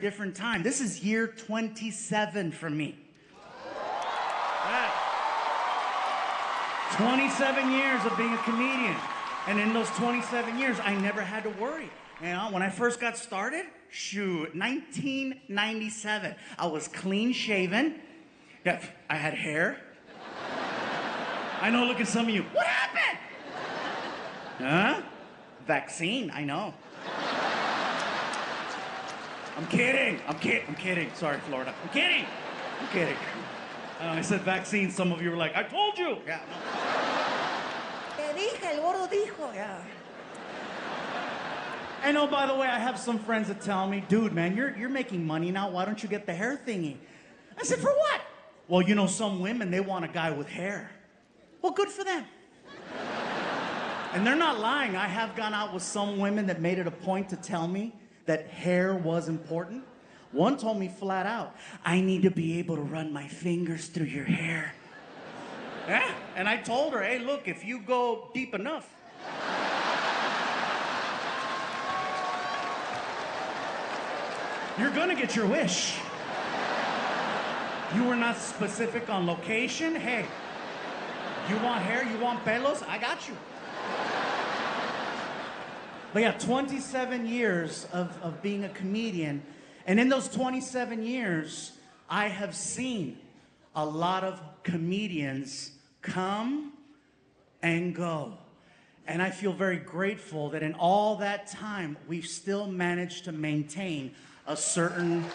different time. This is year 27 for me. 27 years of being a comedian. And in those 27 years, I never had to worry. You know, when I first got started, 1997, I was clean shaven. Yeah, I had hair. I know, look at some of you. What happened? Huh? Vaccine, I know. I'm kidding. Sorry, Florida. I'm kidding. I said vaccine. Some of you were like, I told you. Yeah. No. Te dije, el gordo dijo. Yeah. And oh, by the way, I have some friends that tell me, dude, man, you're making money now. Why don't you get the hair thingy? I said, for what? Well, you know, some women, they want a guy with hair. Well, good for them. And they're not lying. I have gone out with some women that made it a point to tell me that hair was important. One told me flat out, I need to be able to run my fingers through your hair. Yeah? And I told her, hey, look, if you go deep enough, you're gonna get your wish. You were not specific on location. Hey, you want hair, you want pelos? I got you. But yeah, 27 years of being a comedian. And in those 27 years, I have seen a lot of comedians come and go. And I feel very grateful that in all that time, we've still managed to maintain a certain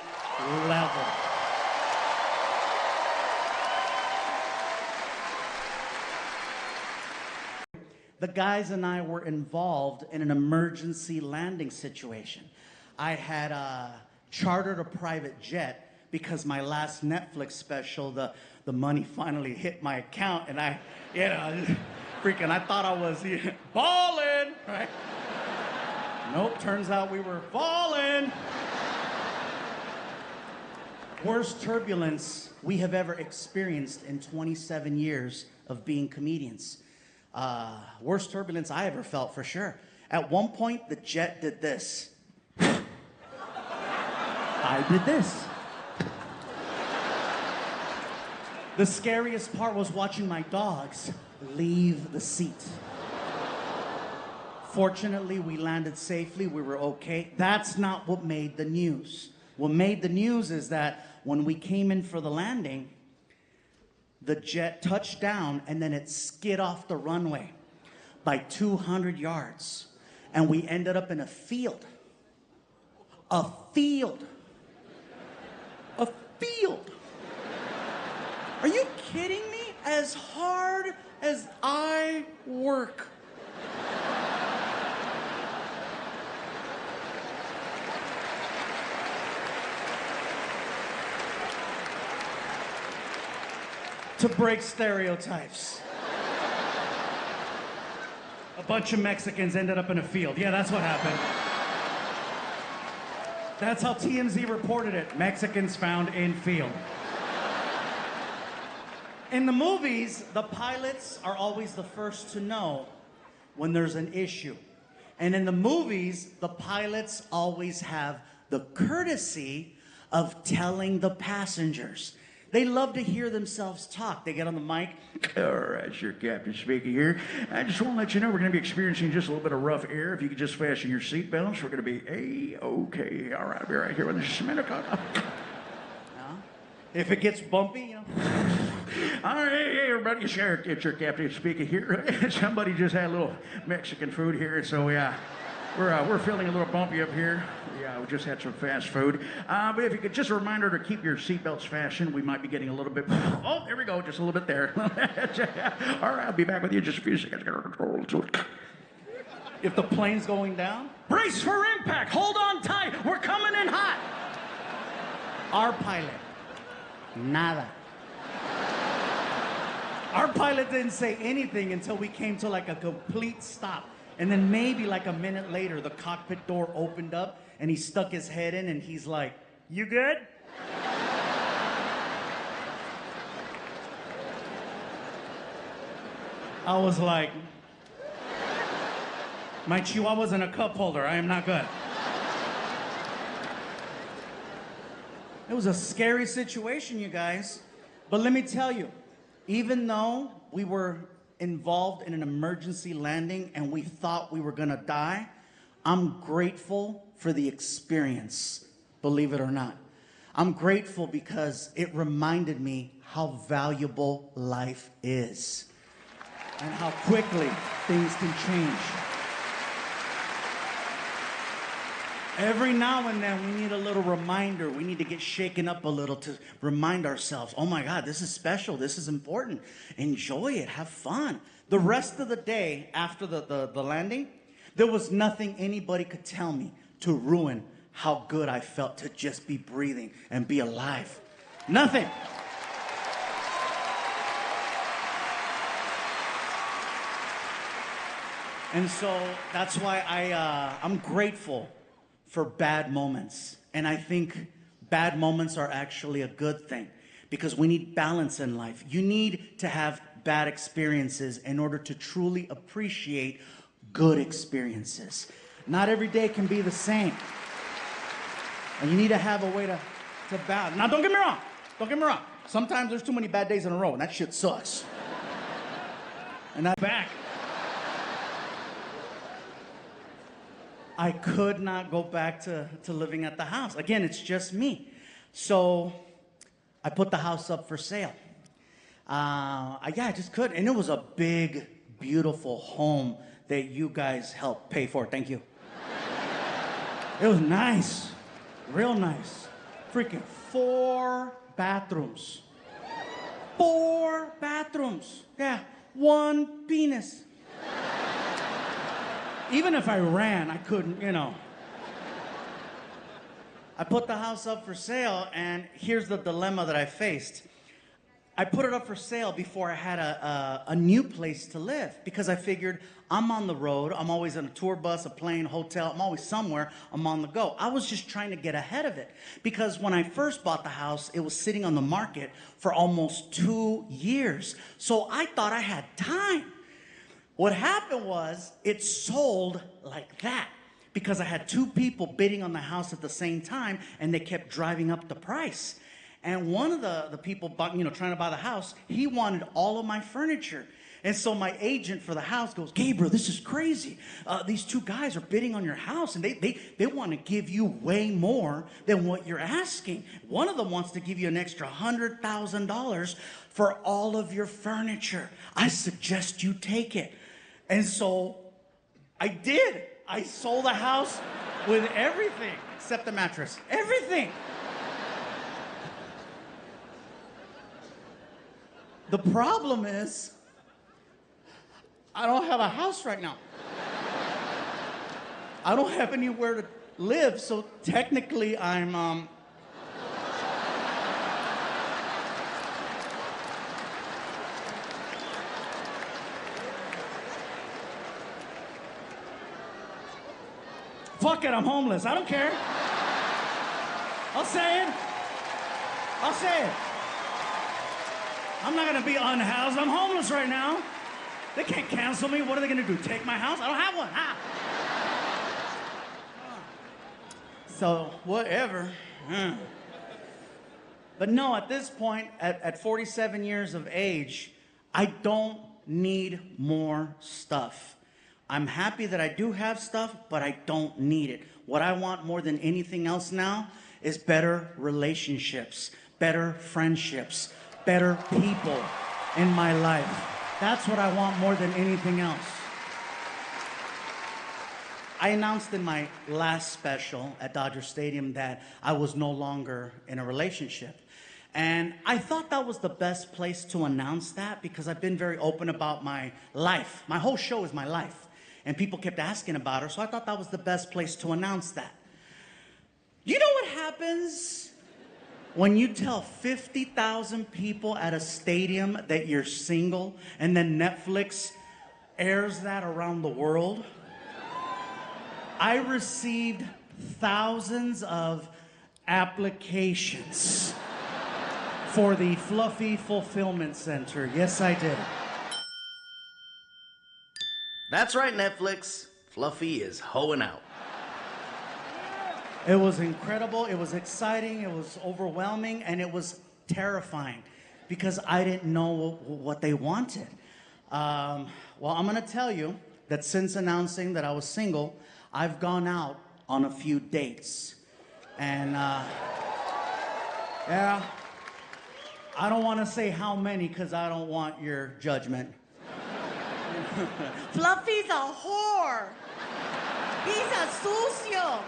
level. The guys and I were involved in an emergency landing situation. I had chartered a private jet because my last Netflix special, the money finally hit my account, and I thought I was balling, right? Nope, turns out we were falling. Worst turbulence we have ever experienced in 27 years of being comedians. Worst turbulence I ever felt, for sure. At one point, the jet did this. I did this. The scariest part was watching my dogs leave the seat. Fortunately, we landed safely. We were okay. That's not what made the news. What made the news is that when we came in for the landing, the jet touched down and then it skid off the runway by 200 yards. And we ended up in a field. A field. A field. Are you kidding me? As hard as I work. To break stereotypes. A bunch of Mexicans ended up in a field. Yeah, that's what happened. That's how TMZ reported it. Mexicans found in field. In the movies, the pilots are always the first to know when there's an issue. And in the movies, the pilots always have the courtesy of telling the passengers. They love to hear themselves talk. They get on the mic. All right, sir, Captain speaking here. I just want to let you know we're going to be experiencing just a little bit of rough air. If you could just fasten your seatbelts, we're going to be A-okay. All right, I'll be right here with just a minute. If it gets bumpy, you know. All right, hey, everybody, it's your Captain speaking here. Somebody just had a little Mexican food here, so yeah. We're feeling a little bumpy up here. Yeah, we just had some fast food. But if you could, just a reminder to keep your seatbelts fastened. We might be getting a little bit... Oh, there we go, just a little bit there. All right, I'll be back with you in just a few seconds. If the plane's going down, brace for impact. Hold on tight. We're coming in hot. Our pilot, nada. Our pilot didn't say anything until we came to like a complete stop. And then maybe like a minute later, the cockpit door opened up and he stuck his head in and he's like, "You good?" I was like, my chihuahua's in a cup holder. I am not good. It was a scary situation, you guys. But let me tell you, even though we were involved in an emergency landing and we thought we were gonna die, I'm grateful for the experience, believe it or not. I'm grateful because it reminded me how valuable life is and how quickly things can change. Every now and then we need a little reminder. We need to get shaken up a little to remind ourselves, oh my God, this is special, this is important. Enjoy it, have fun. The rest of the day after the landing, there was nothing anybody could tell me to ruin how good I felt to just be breathing and be alive. Nothing. And so that's why I'm grateful for bad moments. And I think bad moments are actually a good thing because we need balance in life. You need to have bad experiences in order to truly appreciate good experiences. Not every day can be the same. And you need to have a way to balance. Now, don't get me wrong. Sometimes there's too many bad days in a row, and that shit sucks. And that's back. I could not go back to living at the house. Again, it's just me. So I put the house up for sale. I just couldn't. And it was a big, beautiful home that you guys helped pay for. Thank you. It was nice. Real nice. Freaking 4 bathrooms. 4 bathrooms. Yeah. 1 penis. Even if I ran, I couldn't, you know. I put the house up for sale, and here's the dilemma that I faced. I put it up for sale before I had a new place to live because I figured I'm on the road. I'm always in a tour bus, a plane, hotel. I'm always somewhere. I'm on the go. I was just trying to get ahead of it because when I first bought the house, it was sitting on the market for almost 2 years. So I thought I had time. What happened was it sold like that because I had 2 people bidding on the house at the same time and they kept driving up the price. And one of the people trying to buy the house, he wanted all of my furniture. And so my agent for the house goes, Gabriel, this is crazy. These 2 guys are bidding on your house and they want to give you way more than what you're asking. One of them wants to give you an extra $100,000 for all of your furniture. I suggest you take it. And so I did. I sold the house with everything except the mattress. Everything. The problem is, I don't have a house right now. I don't have anywhere to live, so technically I'm, fuck it, I'm homeless. I don't care. I'll say it. I'm not gonna be unhoused. I'm homeless right now. They can't cancel me. What are they gonna do? Take my house? I don't have one. So, whatever. But no, at this point, at 47 years of age, I don't need more stuff. I'm happy that I do have stuff, but I don't need it. What I want more than anything else now is better relationships, better friendships, better people in my life. That's what I want more than anything else. I announced in my last special at Dodger Stadium that I was no longer in a relationship. And I thought that was the best place to announce that because I've been very open about my life. My whole show is my life. And people kept asking about her, so I thought that was the best place to announce that. You know what happens when you tell 50,000 people at a stadium that you're single and then Netflix airs that around the world? I received thousands of applications for the Fluffy Fulfillment Center. Yes, I did. That's right, Netflix. Fluffy is hoeing out. It was incredible. It was exciting. It was overwhelming, and it was terrifying because I didn't know what they wanted. Well, I'm gonna tell you that since announcing that I was single, I've gone out on a few dates, and yeah, I don't want to say how many because I don't want your judgment. Fluffy's a whore. He's a sucio.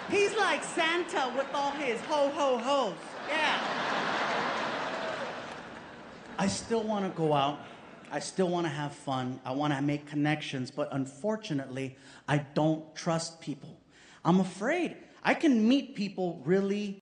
He's like Santa with all his ho-ho-hos. Yeah. I still want to go out. I still want to have fun. I want to make connections, but unfortunately, I don't trust people. I'm afraid. I can meet people really